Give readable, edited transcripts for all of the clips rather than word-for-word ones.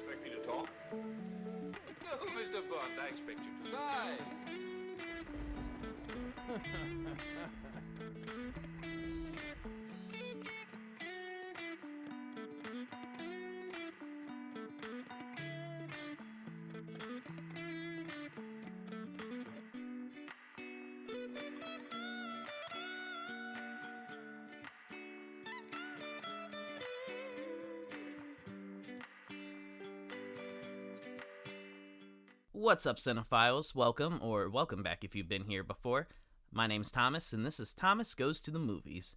expect me to talk? No, Mr. Bond, I expect you to die. What's up, cinephiles? Welcome, or welcome back if you've been here before. My name's Thomas, and this is Thomas Goes to the Movies.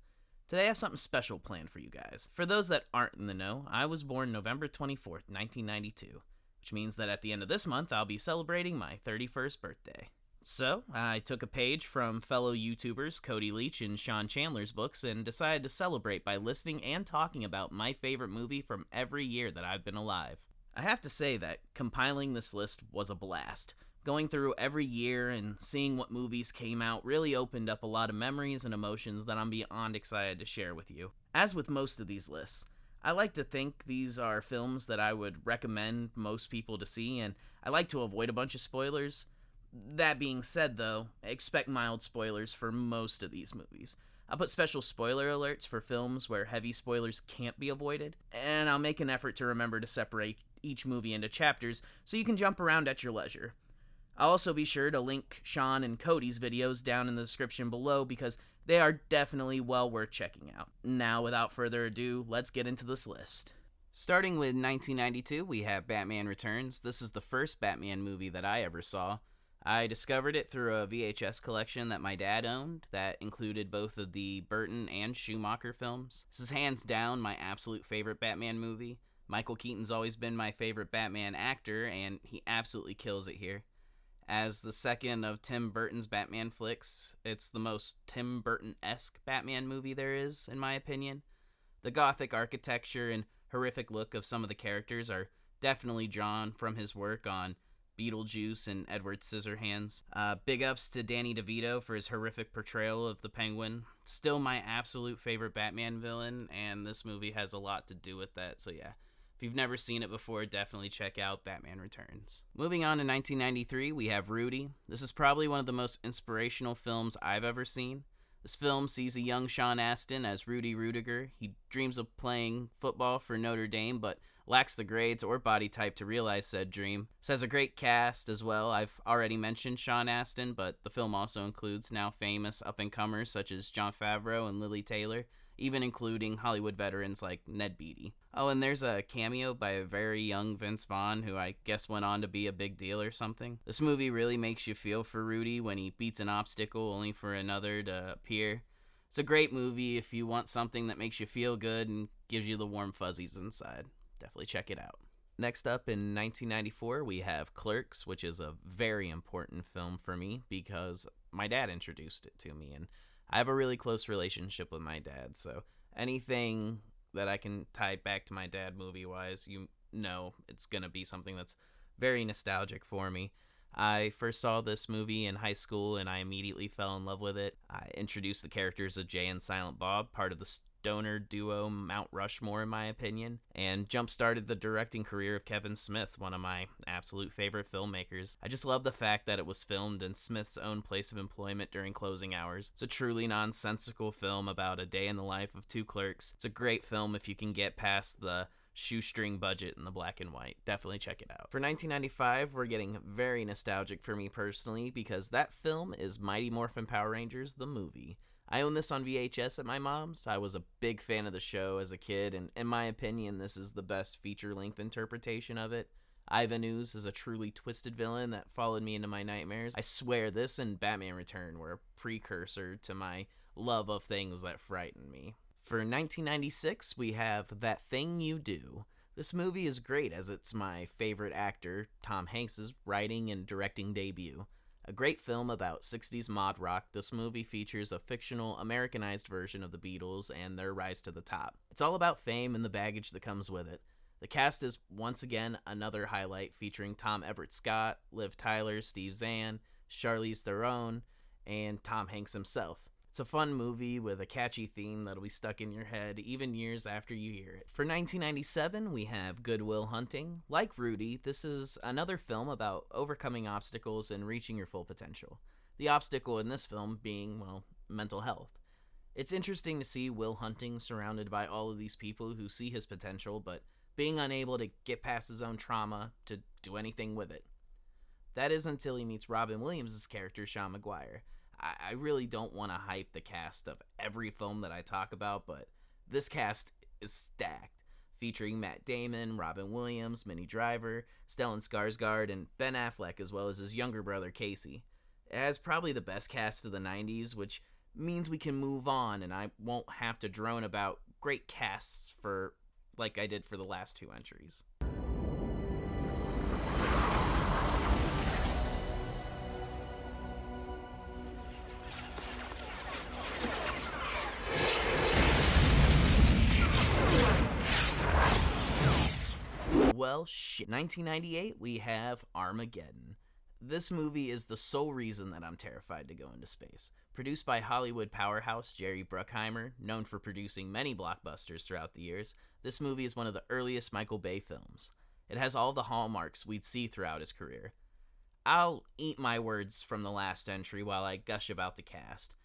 Today I have something special planned for you guys. For those that aren't in the know, I was born November 24th, 1992, which means that at the end of this month I'll be celebrating my 31st birthday. So, I took a page from fellow YouTubers Cody Leach and Sean Chandler's books and decided to celebrate by listing and talking about my favorite movie from every year that I've been alive. I have to say that compiling this list was a blast. Going through every year and seeing what movies came out really opened up a lot of memories and emotions that I'm beyond excited to share with you. As with most of these lists, I like to think these are films that I would recommend most people to see, and I like to avoid a bunch of spoilers. That being said, though, expect mild spoilers for most of these movies. I'll put special spoiler alerts for films where heavy spoilers can't be avoided, and I'll make an effort to remember to separate each movie into chapters so you can jump around at your leisure. I'll also be sure to link Sean and Cody's videos down in the description below because they are definitely well worth checking out. Now, without further ado, let's get into this list. Starting with 1992, we have Batman Returns. This is the first Batman movie that I ever saw. I discovered it through a VHS collection that my dad owned that included both of the Burton and Schumacher films. This is hands down my absolute favorite Batman movie. Michael Keaton's always been my favorite Batman actor, and he absolutely kills it here. As the second of Tim Burton's Batman flicks, it's the most Tim Burton-esque Batman movie there is, in my opinion. The gothic architecture and horrific look of some of the characters are definitely drawn from his work on Beetlejuice and Edward Scissorhands. Big ups to Danny DeVito for his horrific portrayal of the Penguin. Still my absolute favorite Batman villain, and this movie has a lot to do with that, so yeah. If you've never seen it before, definitely check out Batman Returns. Moving on to 1993, we have Rudy. This is probably one of the most inspirational films I've ever seen. This film sees a young Sean Astin as Rudy Rudiger. He dreams of playing football for Notre Dame, but lacks the grades or body type to realize said dream. This has a great cast as well. I've already mentioned Sean Astin, but the film also includes now famous up-and-comers such as Jon Favreau and Lily Taylor, even including Hollywood veterans like Ned Beatty. Oh, and there's a cameo by a very young Vince Vaughn, who I guess went on to be a big deal or something. This movie really makes you feel for Rudy when he beats an obstacle only for another to appear. It's a great movie if you want something that makes you feel good and gives you the warm fuzzies inside. Definitely check it out. Next up in 1994, we have Clerks, which is a very important film for me because my dad introduced it to me, and I have a really close relationship with my dad, so anything that I can tie back to my dad movie-wise, you know it's going to be something that's very nostalgic for me. I first saw this movie in high school, and I immediately fell in love with it. I introduced the characters of Jay and Silent Bob, part of the stoner duo Mount Rushmore in my opinion, and jump-started the directing career of Kevin Smith, one of my absolute favorite filmmakers. I just love the fact that it was filmed in Smith's own place of employment during closing hours. It's a truly nonsensical film about a day in the life of two clerks. It's a great film if you can get past the shoestring budget in the black and white. Definitely check it out. For 1995, we're getting very nostalgic for me personally because that film is Mighty Morphin Power Rangers, the movie. I own this on VHS at my mom's. I was a big fan of the show as a kid, and in my opinion, this is the best feature-length interpretation of it. Ivan Ooze is a truly twisted villain that followed me into my nightmares. I swear this and Batman Return were a precursor to my love of things that frighten me. For 1996, we have That Thing You Do. This movie is great as it's my favorite actor, Tom Hanks' writing and directing debut. A great film about 60s mod rock, this movie features a fictional Americanized version of the Beatles and their rise to the top. It's all about fame and the baggage that comes with it. The cast is once again another highlight, featuring Tom Everett Scott, Liv Tyler, Steve Zahn, Charlize Theron, and Tom Hanks himself. It's a fun movie with a catchy theme that'll be stuck in your head even years after you hear it. For 1997, we have Good Will Hunting. Like Rudy, this is another film about overcoming obstacles and reaching your full potential. The obstacle in this film being, well, mental health. It's interesting to see Will Hunting surrounded by all of these people who see his potential, but being unable to get past his own trauma to do anything with it. That is until he meets Robin Williams' character, Sean Maguire. I really don't want to hype the cast of every film that I talk about, but this cast is stacked, featuring Matt Damon, Robin Williams, Minnie Driver, Stellan Skarsgård, and Ben Affleck, as well as his younger brother, Casey. It has probably the best cast of the 90s, which means we can move on, and I won't have to drone about great casts for like I did for the last two entries. Well, shit. 1998, we have Armageddon. This movie is the sole reason that I'm terrified to go into space. Produced by Hollywood powerhouse Jerry Bruckheimer, known for producing many blockbusters throughout the years, this movie is one of the earliest Michael Bay films. It has all the hallmarks we'd see throughout his career. I'll eat my words from the last entry while I gush about the cast.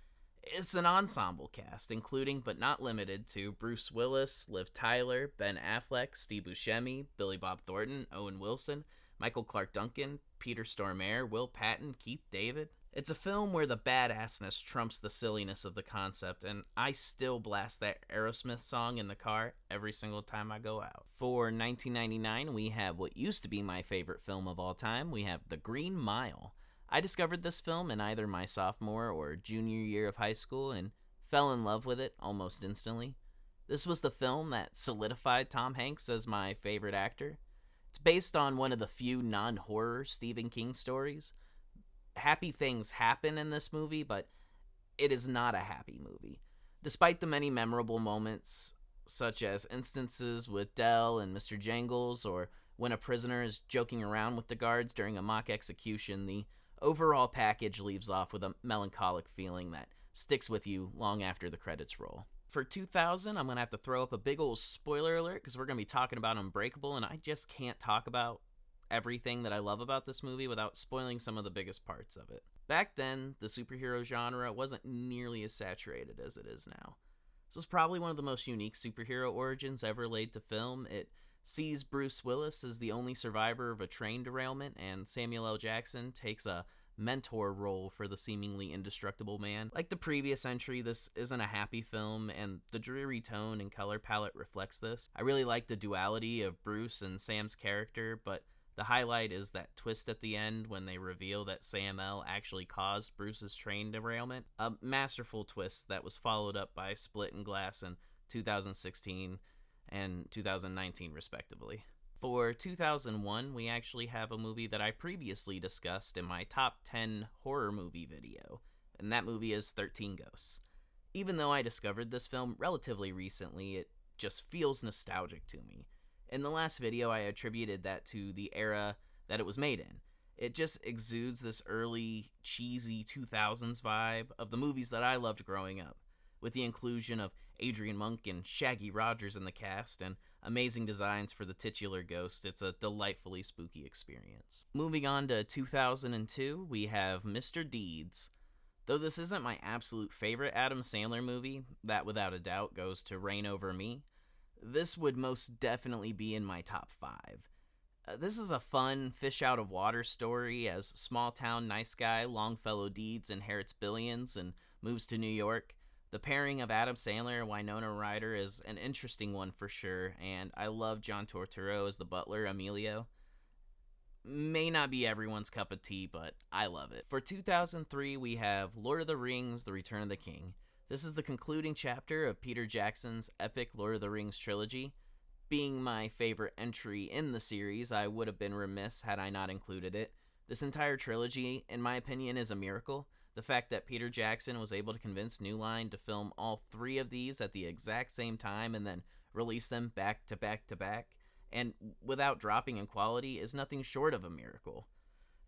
It's an ensemble cast, including but not limited to Bruce Willis, Liv Tyler, Ben Affleck, Steve Buscemi, Billy Bob Thornton, Owen Wilson, Michael Clark Duncan, Peter Stormare, Will Patton, Keith David. It's a film where the badassness trumps the silliness of the concept, and I still blast that Aerosmith song in the car every single time I go out. For 1999, we have what used to be my favorite film of all time. We have The Green Mile. I discovered this film in either my sophomore or junior year of high school and fell in love with it almost instantly. This was the film that solidified Tom Hanks as my favorite actor. It's based on one of the few non-horror Stephen King stories. Happy things happen in this movie, but it is not a happy movie. Despite the many memorable moments, such as instances with Dell and Mr. Jangles, or when a prisoner is joking around with the guards during a mock execution, the overall package leaves off with a melancholic feeling that sticks with you long after the credits roll. For 2000, I'm going to have to throw up a big old spoiler alert because we're going to be talking about Unbreakable, and I just can't talk about everything that I love about this movie without spoiling some of the biggest parts of it. Back then, the superhero genre wasn't nearly as saturated as it is now. This was probably one of the most unique superhero origins ever laid to film. It sees Bruce Willis as the only survivor of a train derailment, and Samuel L. Jackson takes a mentor role for the seemingly indestructible man. Like the previous entry, this isn't a happy film, and the dreary tone and color palette reflects this. I really like the duality of Bruce and Sam's character, but the highlight is that twist at the end when they reveal that Sam L. actually caused Bruce's train derailment. A masterful twist that was followed up by Split and Glass in 2016 and 2019 respectively. For 2001, we actually have a movie that I previously discussed in my top 10 horror movie video, and that movie is 13 Ghosts. Even though I discovered this film relatively recently, it just feels nostalgic to me. In the last video, I attributed that to the era that it was made in. It just exudes this early, cheesy 2000s vibe of the movies that I loved growing up, with the inclusion of Adrian Monk and Shaggy Rogers in the cast, and amazing designs for the titular ghost. It's a delightfully spooky experience. Moving on to 2002, we have Mr. Deeds. Though this isn't my absolute favorite Adam Sandler movie, that without a doubt goes to Reign Over Me, this would most definitely be in my top 5. This is a fun, fish-out-of-water story as small-town nice guy Longfellow Deeds inherits billions and moves to New York. The pairing of Adam Sandler and Winona Ryder is an interesting one for sure, and I love John Turturro as the butler, Emilio. May not be everyone's cup of tea, but I love it. For 2003, we have Lord of the Rings, The Return of the King. This is the concluding chapter of Peter Jackson's epic Lord of the Rings trilogy. Being my favorite entry in the series, I would have been remiss had I not included it. This entire trilogy, in my opinion, is a miracle. The fact that Peter Jackson was able to convince New Line to film all 3 of these at the exact same time and then release them back to back to back, and without dropping in quality, is nothing short of a miracle.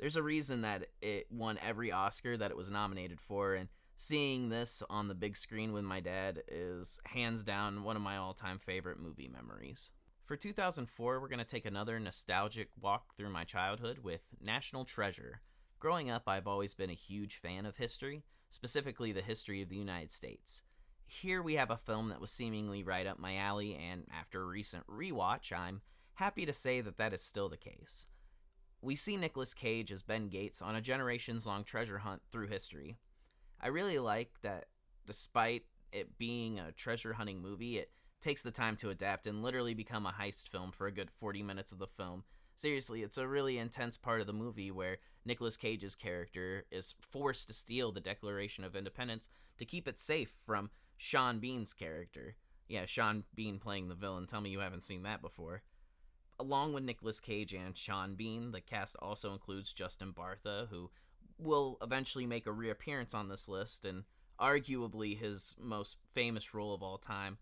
There's a reason that it won every Oscar that it was nominated for, and Seeing this on the big screen with my dad is hands down one of my all-time favorite movie memories. For 2004, we're going to take another nostalgic walk through my childhood with National Treasure. Growing up, I've always been a huge fan of history, specifically the history of the United States. Here we have a film that was seemingly right up my alley, and after a recent rewatch, I'm happy to say that that is still the case. We see Nicolas Cage as Ben Gates on a generations-long treasure hunt through history. I really like that despite it being a treasure hunting movie, it takes the time to adapt and literally become a heist film for a good 40 minutes of the film. Seriously, it's a really intense part of the movie where Nicolas Cage's character is forced to steal the Declaration of Independence to keep it safe from Sean Bean's character. Yeah, Sean Bean playing the villain. Tell me you haven't seen that before. Along with Nicolas Cage and Sean Bean, the cast also includes Justin Bartha, who will eventually make a reappearance on this list, and arguably his most famous role of all time,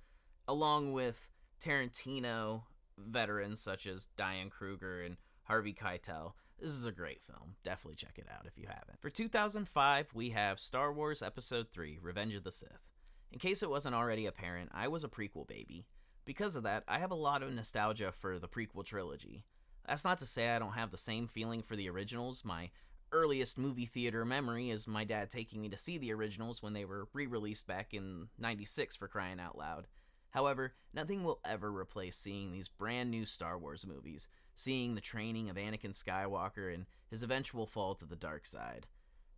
along with Tarantino veterans such as Diane Kruger and Harvey Keitel. This is a great film. Definitely check it out if you haven't. For 2005, we have Star Wars Episode 3, Revenge of the Sith. In case it wasn't already apparent, I was a prequel baby. Because of that, I have a lot of nostalgia for the prequel trilogy. That's not to say I don't have the same feeling for the originals. My earliest movie theater memory is my dad taking me to see the originals when they were re-released back in '96, for crying out loud. However, nothing will ever replace seeing these brand new Star Wars movies, seeing the training of Anakin Skywalker and his eventual fall to the dark side.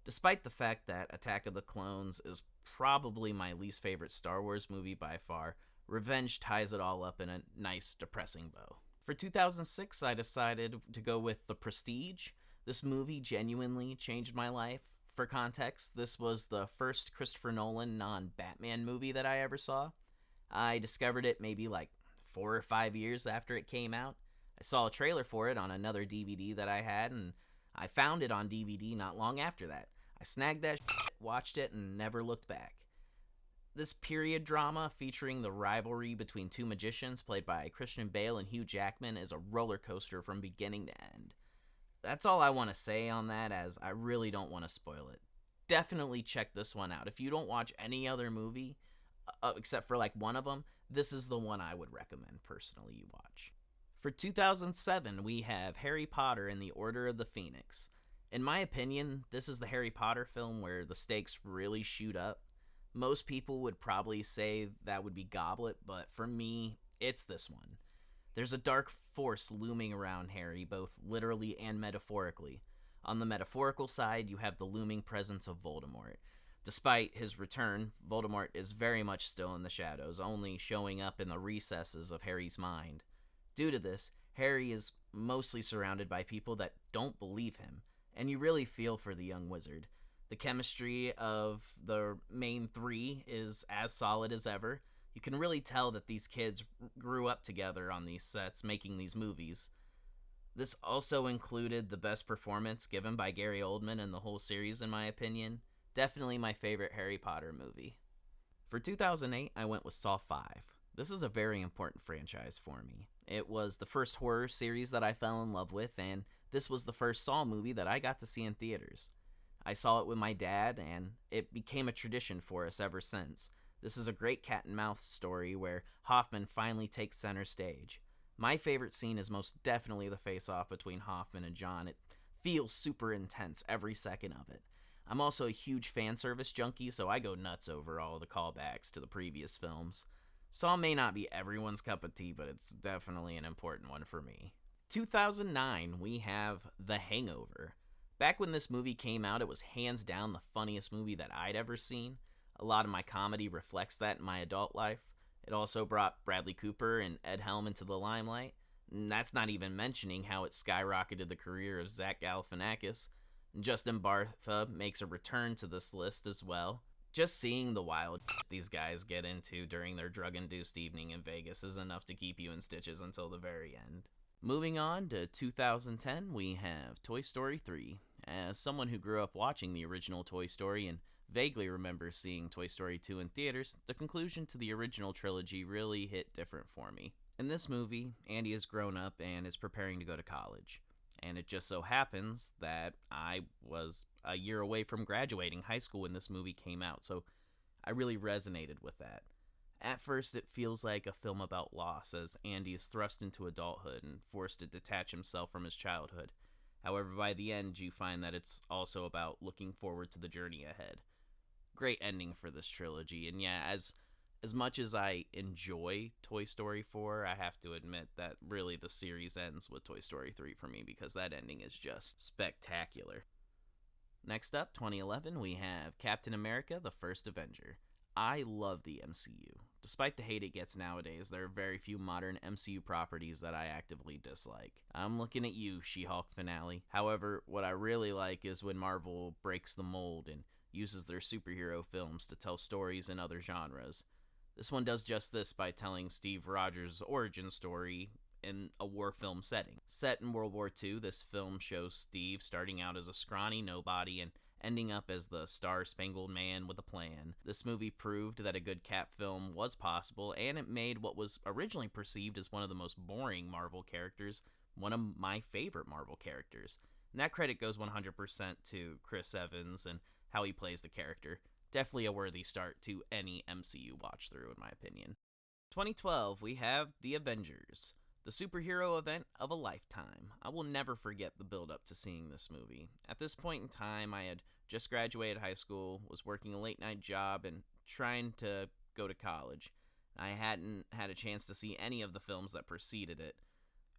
Despite the fact that Attack of the Clones is probably my least favorite Star Wars movie by far, Revenge ties it all up in a nice, depressing bow. For 2006, I decided to go with The Prestige. This movie genuinely changed my life. For context, this was the first Christopher Nolan non-Batman movie that I ever saw. I discovered it maybe like 4 or 5 years after it came out. I saw a trailer for it on another DVD that I had, and I found it on DVD not long after that. I snagged that shit, watched it, and never looked back. This period drama featuring the rivalry between two magicians played by Christian Bale and Hugh Jackman is a roller coaster from beginning to end. That's all I want to say on that, as I really don't want to spoil it. Definitely check this one out. If you don't watch any other movie, except for like one of them, this is the one I would recommend personally you watch. For 2007, we have Harry Potter and the Order of the Phoenix. In my opinion, this is the Harry Potter film where the stakes really shoot up. Most people would probably say that would be Goblet, but for me, it's this one. There's a dark force looming around Harry, both literally and metaphorically. On the metaphorical side, you have the looming presence of Voldemort. Despite his return, Voldemort is very much still in the shadows, only showing up in the recesses of Harry's mind. Due to this, Harry is mostly surrounded by people that don't believe him, and you really feel for the young wizard. The chemistry of the main three is as solid as ever. You can really tell that these kids grew up together on these sets making these movies. This also included the best performance given by Gary Oldman in the whole series, in my opinion. Definitely my favorite Harry Potter movie. For 2008, I went with Saw 5. This is a very important franchise for me. It was the first horror series that I fell in love with, and this was the first Saw movie that I got to see in theaters. I saw it with my dad, and it became a tradition for us ever since. This is a great cat and mouse story where Hoffman finally takes center stage. My favorite scene is most definitely the face-off between Hoffman and John. It feels super intense every second of it. I'm also a huge fan service junkie, so I go nuts over all the callbacks to the previous films. Saw may not be everyone's cup of tea, but it's definitely an important one for me. 2009, we have The Hangover. Back when this movie came out, it was hands down the funniest movie that I'd ever seen. A lot of my comedy reflects that in my adult life. It also brought Bradley Cooper and Ed Helm into the limelight. And that's not even mentioning how it skyrocketed the career of Zach Galifianakis. Justin Bartha makes a return to this list as well. Just seeing the wild these guys get into during their drug-induced evening in Vegas is enough to keep you in stitches until the very end. Moving on to 2010, we have Toy Story 3. As someone who grew up watching the original Toy Story and vaguely remembers seeing Toy Story 2 in theaters, the conclusion to the original trilogy really hit different for me. In this movie, Andy has grown up and is preparing to go to college. And it just so happens that I was a year away from graduating high school when this movie came out, so I really resonated with that. At first, it feels like a film about loss as Andy is thrust into adulthood and forced to detach himself from his childhood. However, by the end, you find that it's also about looking forward to the journey ahead. Great ending for this trilogy, and yeah, as much as I enjoy Toy Story 4, I have to admit that really the series ends with Toy Story 3 for me because that ending is just spectacular. Next up, 2011, we have Captain America: The First Avenger. I love the MCU. Despite the hate it gets nowadays, there are very few modern MCU properties that I actively dislike. I'm looking at you, She-Hulk finale. However, what I really like is when Marvel breaks the mold and uses their superhero films to tell stories in other genres. This one does just this by telling Steve Rogers' origin story in a war film setting. Set in World War II, this film shows Steve starting out as a scrawny nobody and ending up as the star-spangled man with a plan. This movie proved that a good Cap film was possible, and it made what was originally perceived as one of the most boring Marvel characters one of my favorite Marvel characters. And that credit goes 100% to Chris Evans and how he plays the character. Definitely a worthy start to any MCU watch through, in my opinion. 2012, we have The Avengers, the superhero event of a lifetime. I will never forget the build up to seeing this movie. At this point in time, I had just graduated high school, was working a late night job, and trying to go to college. I hadn't had a chance to see any of the films that preceded it.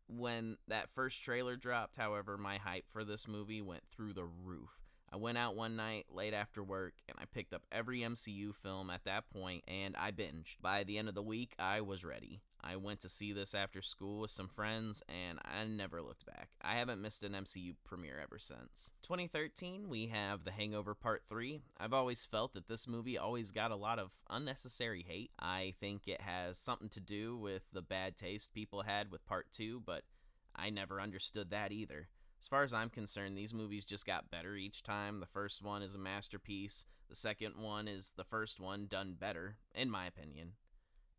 When that first trailer dropped, however, my hype for this movie went through the roof. I went out one night late after work and I picked up every MCU film at that point and I binged. By the end of the week, I was ready. I went to see this after school with some friends and I never looked back. I haven't missed an MCU premiere ever since. 2013, we have The Hangover Part 3. I've always felt that this movie always got a lot of unnecessary hate. I think it has something to do with the bad taste people had with Part 2, but I never understood that either. As far as I'm concerned, these movies just got better each time. The first one is a masterpiece. The second one is the first one done better, in my opinion.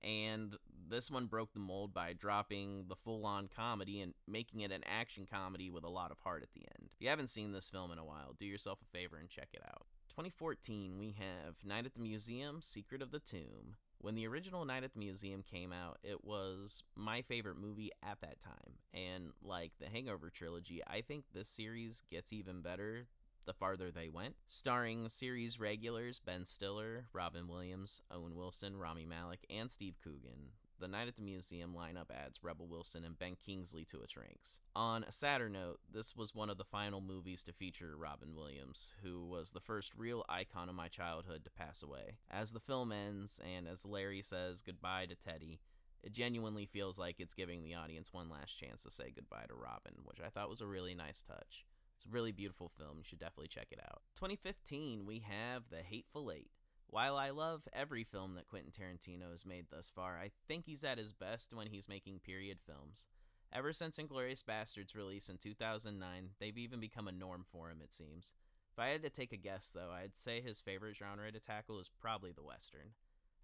And this one broke the mold by dropping the full-on comedy and making it an action comedy with a lot of heart at the end. If you haven't seen this film in a while, do yourself a favor and check it out. 2014, we have Night at the Museum: Secret of the Tomb. When the original Night at the Museum came out, it was my favorite movie at that time. And like the Hangover trilogy, I think this series gets even better the farther they went. Starring series regulars Ben Stiller, Robin Williams, Owen Wilson, Rami Malek, and Steve Coogan. The Night at the Museum lineup adds Rebel Wilson and Ben Kingsley to its ranks. On a sadder note, this was one of the final movies to feature Robin Williams, who was the first real icon of my childhood to pass away. As the film ends, and as Larry says goodbye to Teddy, it genuinely feels like it's giving the audience one last chance to say goodbye to Robin, which I thought was a really nice touch. It's a really beautiful film. You should definitely check it out. 2015, we have The Hateful Eight. While I love every film that Quentin Tarantino has made thus far, I think he's at his best when he's making period films. Ever since Inglourious Basterds' release in 2009, they've even become a norm for him, it seems. If I had to take a guess, though, I'd say his favorite genre to tackle is probably the Western.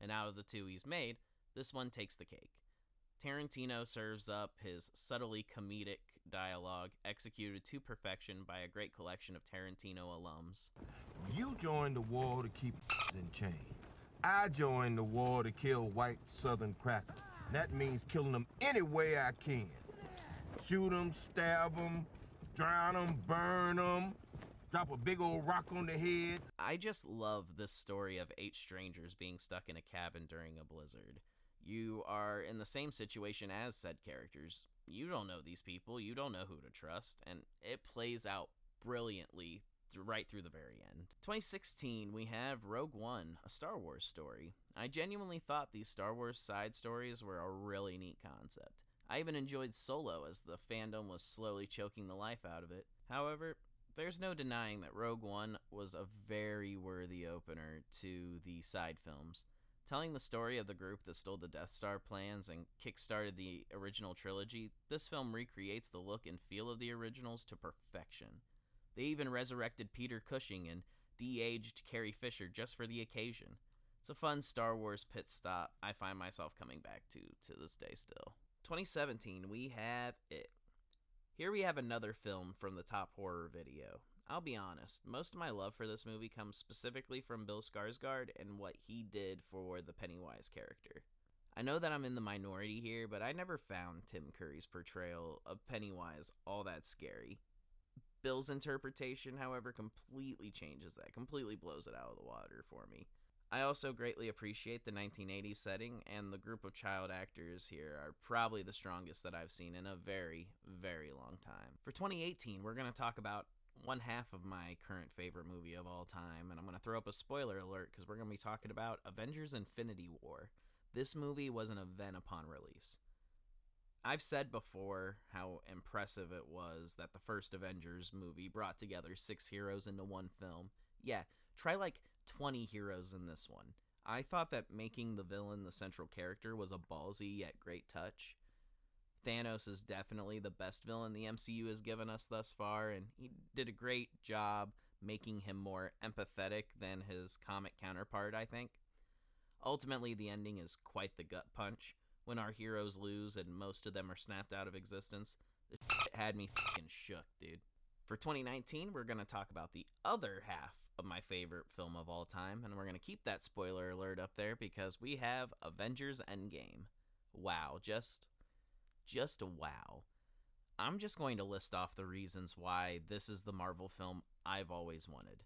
And out of the two he's made, this one takes the cake. Tarantino serves up his subtly comedic dialogue executed to perfection by a great collection of Tarantino alums. You joined the war to keep in chains. I joined the war to kill white Southern crackers. That means killing them any way I can. Shoot them, stab them, drown them, burn them, drop a big old rock on the head. I just love this story of 8 strangers being stuck in a cabin during a blizzard. You are in the same situation as said characters. You don't know these people, you don't know who to trust, and it plays out brilliantly right through the very end. 2016, we have Rogue One, a Star Wars story. I genuinely thought these Star Wars side stories were a really neat concept. I even enjoyed Solo as the fandom was slowly choking the life out of it. However, there's no denying that Rogue One was a very worthy opener to the side films. Telling the story of the group that stole the Death Star plans and kickstarted the original trilogy, this film recreates the look and feel of the originals to perfection. They even resurrected Peter Cushing and de-aged Carrie Fisher just for the occasion. It's a fun Star Wars pit stop I find myself coming back to this day still. 2017, we have It. Here we have another film from the Top Horror Video. I'll be honest, most of my love for this movie comes specifically from Bill Skarsgård and what he did for the Pennywise character. I know that I'm in the minority here, but I never found Tim Curry's portrayal of Pennywise all that scary. Bill's interpretation, however, completely changes that, completely blows it out of the water for me. I also greatly appreciate the 1980s setting, and the group of child actors here are probably the strongest that I've seen in a very, very long time. For 2018, we're going to talk about one half of my current favorite movie of all time, and I'm going to throw up a spoiler alert because we're going to be talking about Avengers Infinity War. This movie was an event upon release. I've said before how impressive it was that the first Avengers movie brought together 6 heroes into one film. Yeah, try like 20 heroes in this one. I thought that making the villain the central character was a ballsy yet great touch. Thanos is definitely the best villain the MCU has given us thus far, and he did a great job making him more empathetic than his comic counterpart, I think. Ultimately, the ending is quite the gut punch. When our heroes lose and most of them are snapped out of existence, the shit had me fucking shook, dude. For 2019, we're going to talk about the other half of my favorite film of all time, and we're going to keep that spoiler alert up there because we have Avengers Endgame. Wow, just wow. I'm just going to list off the reasons why this is the Marvel film I've always wanted.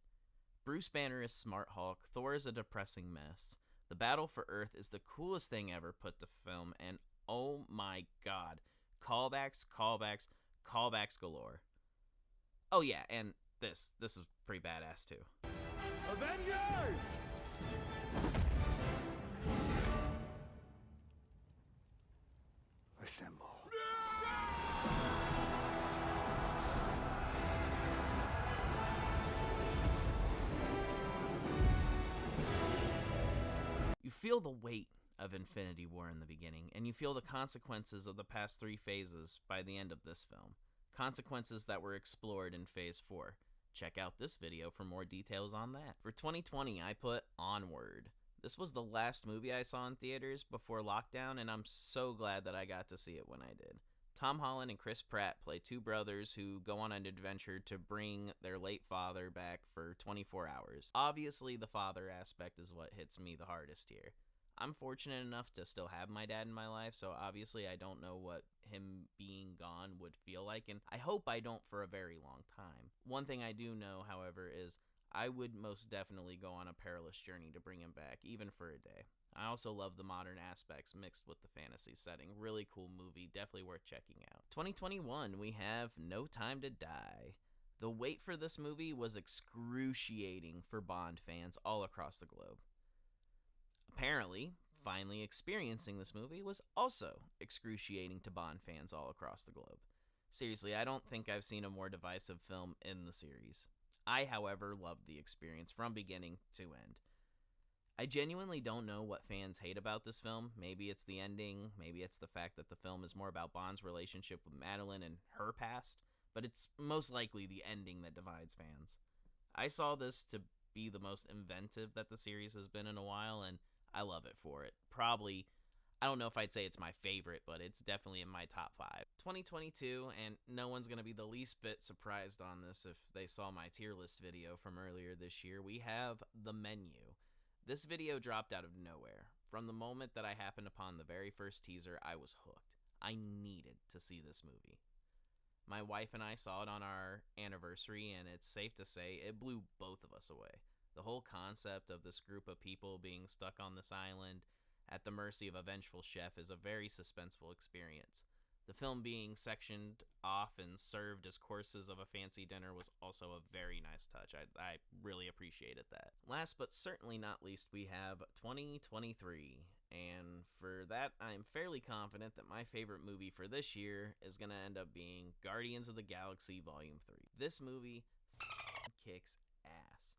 Bruce Banner is Smart Hulk, Thor is a depressing mess, the battle for Earth is the coolest thing ever put to film, and oh my god, callbacks, callbacks, callbacks galore. Oh yeah, and this is pretty badass too. Avengers! Assemble. You feel the weight of Infinity War in the beginning, and you feel the consequences of the past 3 phases by the end of this film. Consequences that were explored in Phase 4. Check out this video for more details on that. For 2020, I put Onward. This was the last movie I saw in theaters before lockdown, and I'm so glad that I got to see it when I did. Tom Holland and Chris Pratt play 2 brothers who go on an adventure to bring their late father back for 24 hours. Obviously, the father aspect is what hits me the hardest here. I'm fortunate enough to still have my dad in my life, so obviously I don't know what him being gone would feel like, and I hope I don't for a very long time. One thing I do know, however, is I would most definitely go on a perilous journey to bring him back, even for a day. I also love the modern aspects mixed with the fantasy setting. Really cool movie, definitely worth checking out. 2021, we have No Time to Die. The wait for this movie was excruciating for Bond fans all across the globe. Apparently, finally experiencing this movie was also excruciating to Bond fans all across the globe. Seriously, I don't think I've seen a more divisive film in the series. I, however, loved the experience from beginning to end. I genuinely don't know what fans hate about this film. Maybe it's the ending, maybe it's the fact that the film is more about Bond's relationship with Madeline and her past, but it's most likely the ending that divides fans. I saw this to be the most inventive that the series has been in a while, and I love it for it. Probably, I don't know if I'd say it's my favorite, but it's definitely in my top 5. 2022, and no one's going to be the least bit surprised on this if they saw my tier list video from earlier this year, we have The Menu. This video dropped out of nowhere. From the moment that I happened upon the very first teaser, I was hooked. I needed to see this movie. My wife and I saw it on our anniversary, and it's safe to say it blew both of us away. The whole concept of this group of people being stuck on this island at the mercy of a vengeful chef is a very suspenseful experience. The film being sectioned off and served as courses of a fancy dinner was also a very nice touch. I really appreciated that. Last but certainly not least, we have 2023. And for that, I'm fairly confident that my favorite movie for this year is going to end up being Guardians of the Galaxy Volume 3. This movie kicks ass.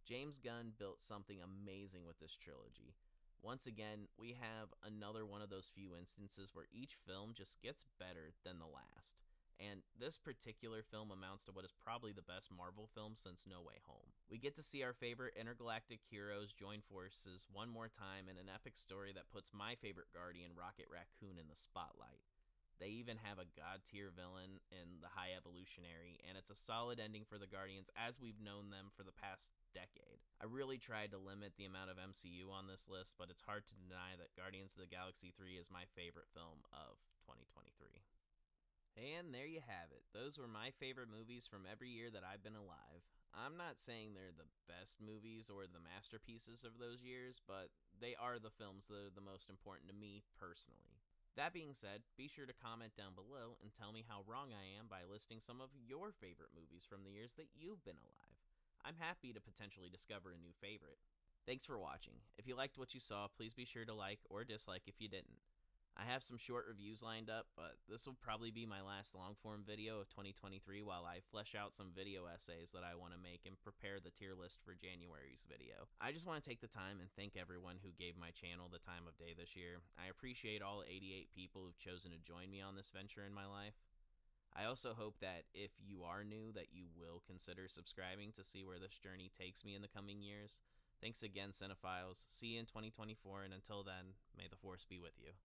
James Gunn built something amazing with this trilogy. Once again, we have another one of those few instances where each film just gets better than the last. And this particular film amounts to what is probably the best Marvel film since No Way Home. We get to see our favorite intergalactic heroes join forces one more time in an epic story that puts my favorite Guardian, Rocket Raccoon, in the spotlight. They even have a god-tier villain in the High Evolutionary, and it's a solid ending for the Guardians as we've known them for the past decade. I really tried to limit the amount of MCU on this list, but it's hard to deny that Guardians of the Galaxy 3 is my favorite film of 2023. And there you have it. Those were my favorite movies from every year that I've been alive. I'm not saying they're the best movies or the masterpieces of those years, but they are the films that are the most important to me personally. That being said, be sure to comment down below and tell me how wrong I am by listing some of your favorite movies from the years that you've been alive. I'm happy to potentially discover a new favorite. Thanks for watching. If you liked what you saw, please be sure to like or dislike if you didn't. I have some short reviews lined up, but this will probably be my last long-form video of 2023 while I flesh out some video essays that I want to make and prepare the tier list for January's video. I just want to take the time and thank everyone who gave my channel the time of day this year. I appreciate all 88 people who've chosen to join me on this venture in my life. I also hope that if you are new, that you will consider subscribing to see where this journey takes me in the coming years. Thanks again, Cinephiles. See you in 2024, and until then, may the Force be with you.